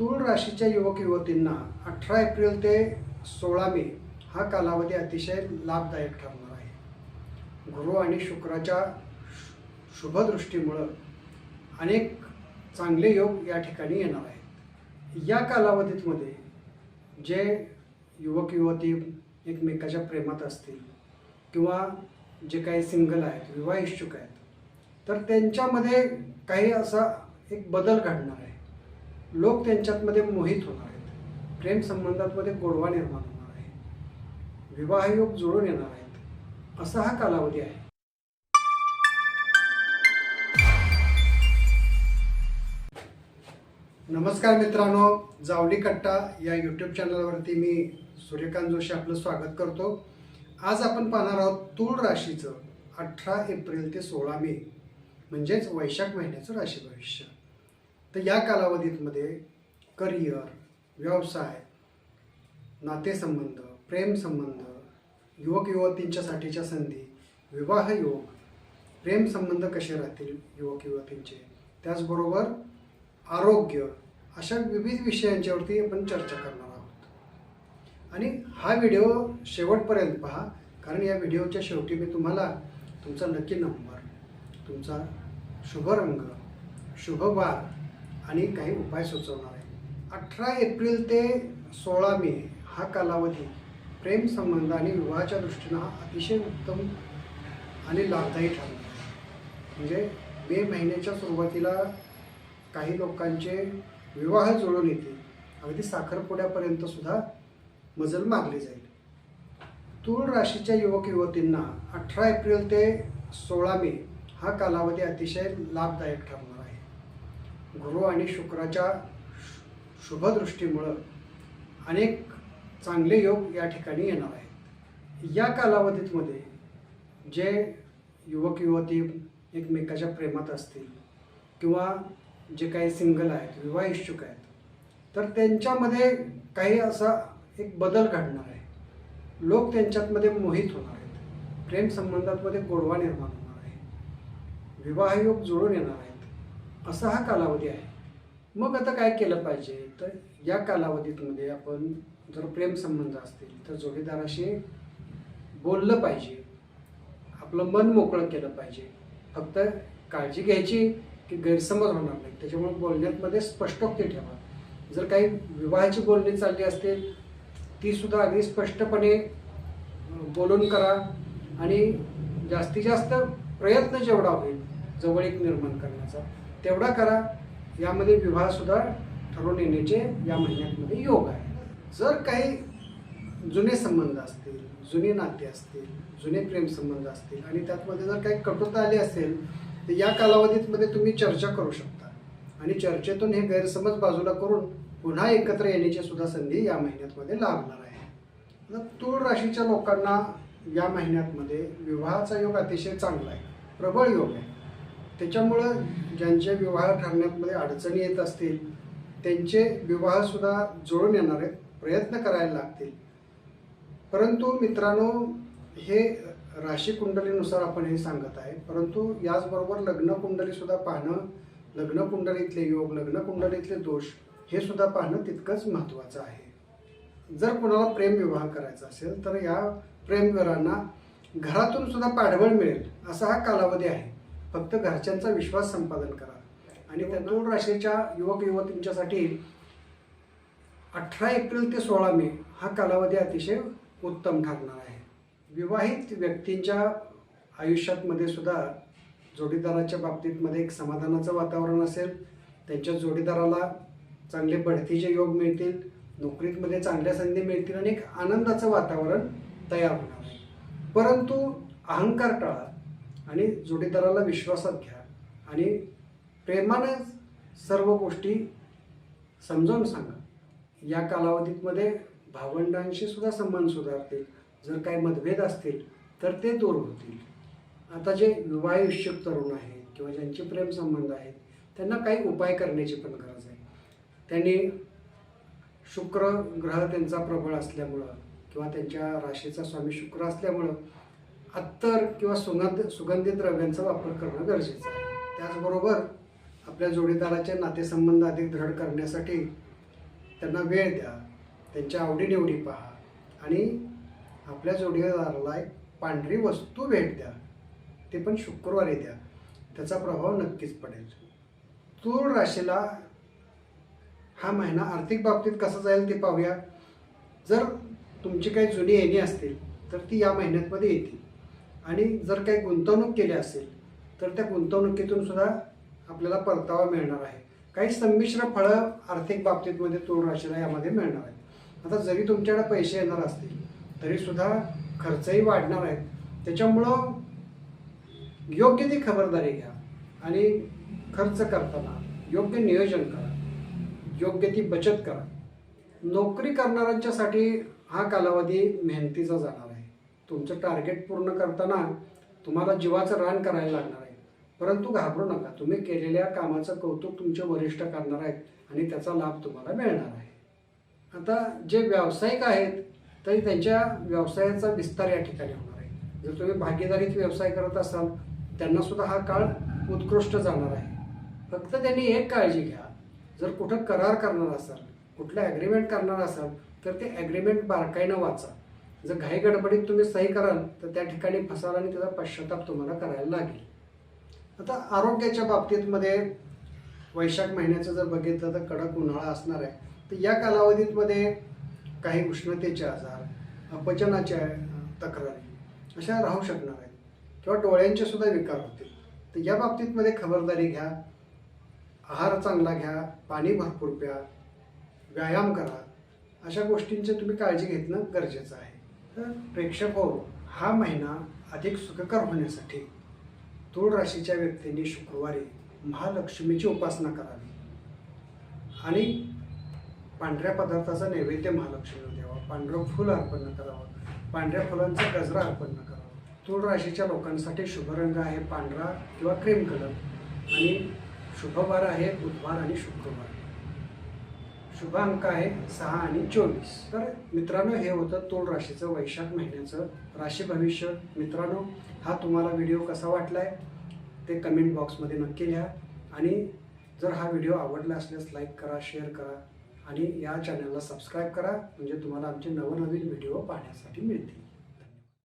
तूळ राशीच्या युवक युवतींना 18 एप्रिल ते 16 मे हा कालावधी अतिशय लाभदायक ठरणार आहे. गुरु आणि शुक्राच्या शुभदृष्टीमुळं अनेक चांगले योग या ठिकाणी येणार आहेत. या कालावधीमध्ये जे युवक युवती एकमेकाच्या प्रेमात असतील किंवा जे काही सिंगल आहेत, विवाह इच्छुक आहेत, तर त्यांच्यामध्ये काही असा एक बदल घडणार आहे. लोक त्यांच्यामध्ये मोहित होणार आहेत. प्रेम संबंधांमध्ये गोडवा निर्माण होणार आहे. विवाहयोग जुळून येणार आहेत. असा हा कालावधी आहे. नमस्कार मित्रांनो, जावली कट्टा या यूट्यूब चॅनलवरती मी सूर्यकांत जोशी आपलं स्वागत करतो. आज आपण पाहणार आहोत तूळ राशीचं 18 एप्रिल ते 16 मे म्हणजेच वैशाख महिन्याचं राशी भविष्य. तर या कालावधीमध्ये करिअर, व्यवसाय, नातेसंबंध, प्रेमसंबंध, युवक युवतींच्यासाठीच्या संधी, विवाह योग, प्रेमसंबंध कसे राहतील युवक युवतींचे, त्याचबरोबर आरोग्य, अशा विविध विषयांच्यावरती आपण चर्चा करणार आहोत. आणि हा व्हिडिओ शेवटपर्यंत पहा, कारण या व्हिडिओच्या शेवटी मी तुम्हाला तुमचा लकी नंबर, तुमचा शुभ रंग, शुभ वार आणि काही उपाय सुचवणार आहे. 18 एप्रिल ते 16 मे हा कालावधी प्रेमसंबंध आणि विवाहाच्या दृष्टीनं हा अतिशय उत्तम आणि लाभदायी ठरणार आहे. म्हणजे मे महिन्याच्या सुरुवातीला काही लोकांचे विवाह जुळून येतील. अगदी साखरपुड्यापर्यंत सुद्धा मजल मारली जाईल. तूळ राशीच्या युवक युवतींना 18 एप्रिल ते 16 मे हा कालावधी अतिशय लाभदायक ठरणार आहे. गुरु आणि शुक्राच्या शुभदृष्टीमुळं अनेक चांगले योग या ठिकाणी येणार आहेत. या कालावधीमध्ये जे युवक युवती एकमेकाच्या प्रेमात असतील किंवा जे काही सिंगल आहेत, विवाह इच्छुक आहेत, तर त्यांच्यामध्ये काही असा एक बदल घडणार आहे. लोक त्यांच्यामध्ये मोहित होणार आहेत. प्रेम संबंधांमध्ये गोडवा निर्माण होणार आहे. विवाहयोग जुळून येणार आहेत. असा हा कालावधी आहे. मग आता काय केलं पाहिजे, तर या कालावधीमध्ये आपण जर प्रेम संबंध असतील तर जोडीदाराशी बोललं पाहिजे. आपलं मन मोकळं केलं पाहिजे. फक्त काळजी घ्यायची की गैरसमज होणार नाही, त्याच्यामुळे बोलण्यामध्ये स्पष्टोक्ती ठेवा. जर काही विवाहाची बोलणी चालली असतील ती सुद्धा अगदी स्पष्टपणे बोलून करा आणि जास्तीत जास्त प्रयत्न जेवढा होईल जवळीक निर्माण करण्याचा तेवढा करा. यामध्ये विवाहसुद्धा ठरवून येण्याचे या महिन्यामध्ये योग आहे. जर काही जुने संबंध असतील, जुने नाते असतील, जुने प्रेमसंबंध असतील आणि त्यातमध्ये जर काही कटुता आली असेल तर या कालावधीमध्ये तुम्ही चर्चा करू शकता आणि चर्चेतून हे गैरसमज बाजूला करून पुन्हा एकत्र येण्याची सुद्धा संधी या महिन्यामध्ये लाभणार आहे. तूळ राशीच्या लोकांना या महिन्यामध्ये विवाहाचा योग अतिशय चांगला आहे, प्रबळ योग आहे. त्याच्यामुळं ज्यांचे विवाह ठरण्यामध्ये अडचणी येत असतील त्यांचे विवाहसुद्धा जुळून येणार आहेत. प्रयत्न करायला लागतील. परंतु मित्रांनो, हे राशी कुंडलीनुसार आपण हे सांगत आहे, परंतु याचबरोबर लग्न कुंडलीसुद्धा पाहणं, लग्न कुंडलीतले योग, लग्न कुंडलीतले दोष हे सुद्धा पाहणं तितकंच महत्त्वाचं आहे. जर कोणाला प्रेमविवाह करायचा असेल तर या प्रेमवीरांना घरातून सुद्धा पाठबळ मिळेल असा हा कालावधी आहे. फक्त घरच्यांचा विश्वास संपादन करा. आणि त्या तूळ राशीच्या युवक युवतींच्यासाठी 18 एप्रिल ते 16 मे हा कालावधी अतिशय उत्तम ठरणार आहे. विवाहित व्यक्तींच्या आयुष्यामध्ये सुद्धा जोडीदाराच्या बाबतीतमध्ये एक समाधानाचं वातावरण असेल. त्यांच्या जोडीदाराला चांगले बढतीचे योग मिळतील, नोकरीमध्ये चांगल्या संधी मिळतील आणि एक आनंदाचं वातावरण तयार होणार आहे. परंतु अहंकार टाळा आणि जोडीदाराला विश्वासात घ्या आणि प्रेमाने सर्व गोष्टी समजावून सांगा. या कालावधीमध्ये भावंडांशी सुद्धा संबंध सुधारतील. जर काही मतभेद असतील तर ते दूर होतील. आता जे विवाह इच्छुक तरुण आहेत किंवा ज्यांचे प्रेमसंबंध आहेत त्यांना काही उपाय करण्याची पण गरज आहे. त्यांनी शुक्र ग्रह त्यांचा प्रबळ असल्यामुळं किंवा त्यांच्या राशीचा स्वामी शुक्र असल्यामुळं अत्तर किंवा सुगंधित द्रव्यांचा वापर करणं गरजेचं आहे. त्याचबरोबर आपल्या जोडीदाराचे नातेसंबंध अधिक दृढ करण्यासाठी त्यांना वेळ द्या, त्यांच्या आवडीनिवडी पहा आणि आपल्या जोडीदाराला एक पांढरी वस्तू भेट द्या, ते पण शुक्रवारी द्या. त्याचा प्रभाव नक्कीच पडेल. तूळ राशीला हा महिना आर्थिक बाबतीत कसं जाईल ते पाहूया. जर तुमची काही जुनी येणी असतील तर ती या महिन्यामध्ये येतील आणि जर काही गुंतवणूक केली असेल तर त्या गुंतवणुकीतून सुद्धा आपल्याला परतावा मिळणार आहे. काही संमिश्र फळं आर्थिक बाबतीतमध्ये तूळ राशीला यामध्ये मिळणार आहेत. आता जरी तुमच्याकडे पैसे येणार असतील तरीसुद्धा खर्चही वाढणार आहेत. त्याच्यामुळं योग्य ती खबरदारी घ्या आणि खर्च करताना योग्य नियोजन करा, योग्य ती बचत करा. नोकरी करणाऱ्यांच्यासाठी हा कालावधी मेहनतीचा जाणार आहे. तुमचं टार्गेट पूर्ण करताना तुम्हाला जीवाचं रान करायला लागणार आहे. परंतु घाबरू नका, तुम्ही केलेल्या कामाचं कौतुक तुमचे वरिष्ठ करणार आहेत आणि त्याचा लाभ तुम्हाला मिळणार आहे. आता जे व्यावसायिक आहेत तरी त्यांच्या व्यवसायाचा विस्तार या ठिकाणी होणार आहे. जर तुम्ही भागीदारीत व्यवसाय करत असाल त्यांनासुद्धा हा काळ उत्कृष्ट जाणार आहे. फक्त त्यांनी एक काळजी घ्या, जर कुठं करार करणार असाल, कुठलं ॲग्रीमेंट करणार असाल तर ते ॲग्रीमेंट बारकाईनं वाचा. जर घाई गडबडीत तुम्ही सही कराल तर त्या ठिकाणी फसाल आणि त्याचा पश्चाताप तुम्हाला करायला लागेल. आता आरोग्याच्या बाबतीतमध्ये वैशाख महिन्याचं जर बघितलं तर कडक उन्हाळा असणार आहे. तर या कालावधीमध्ये काही उष्णतेचे आजार, अपचनाच्या तक्रारी अशा राहू शकणार आहेत किंवा डोळ्यांचे सुद्धा विकार होतील. तर या बाबतीतमध्ये खबरदारी घ्या, आहार चांगला घ्या, पाणी भरपूर प्या, व्यायाम करा. अशा गोष्टींची तुम्ही काळजी घेणं गरजेचं आहे. तर प्रेक्षक हो, हा महिना अधिक सुखकर होण्यासाठी तूळ राशीच्या व्यक्तींनी शुक्रवारी महालक्ष्मीची उपासना करावी आणि पांढऱ्या पदार्थाचा नैवेद्य महालक्ष्मीला द्यावा, पांढरं फूल अर्पण करावं, पांढऱ्या फुलांचा गजरा अर्पण करावा. तूळ राशीच्या लोकांसाठी शुभ रंग आहे पांढरा किंवा क्रीम कलर आणि शुभवार आहे बुधवार आणि शुक्रवार. शुभ अंक आहे 6 आणि 24. तर मित्रांनो, हे होतं तूळ राशीचं वैशाख महिन्याचं राशी भविष्य. मित्रांनो, हा तुम्हाला व्हिडिओ कसा वाटलाय ते कमेंट बॉक्समध्ये नक्की लिहा आणि जर हा व्हिडिओ आवडला असल्यास लाईक करा, शेअर करा आणि या चॅनलला सबस्क्राईब करा, म्हणजे तुम्हाला आमचे नवनवीन व्हिडिओ पाहण्यासाठी मिळतील.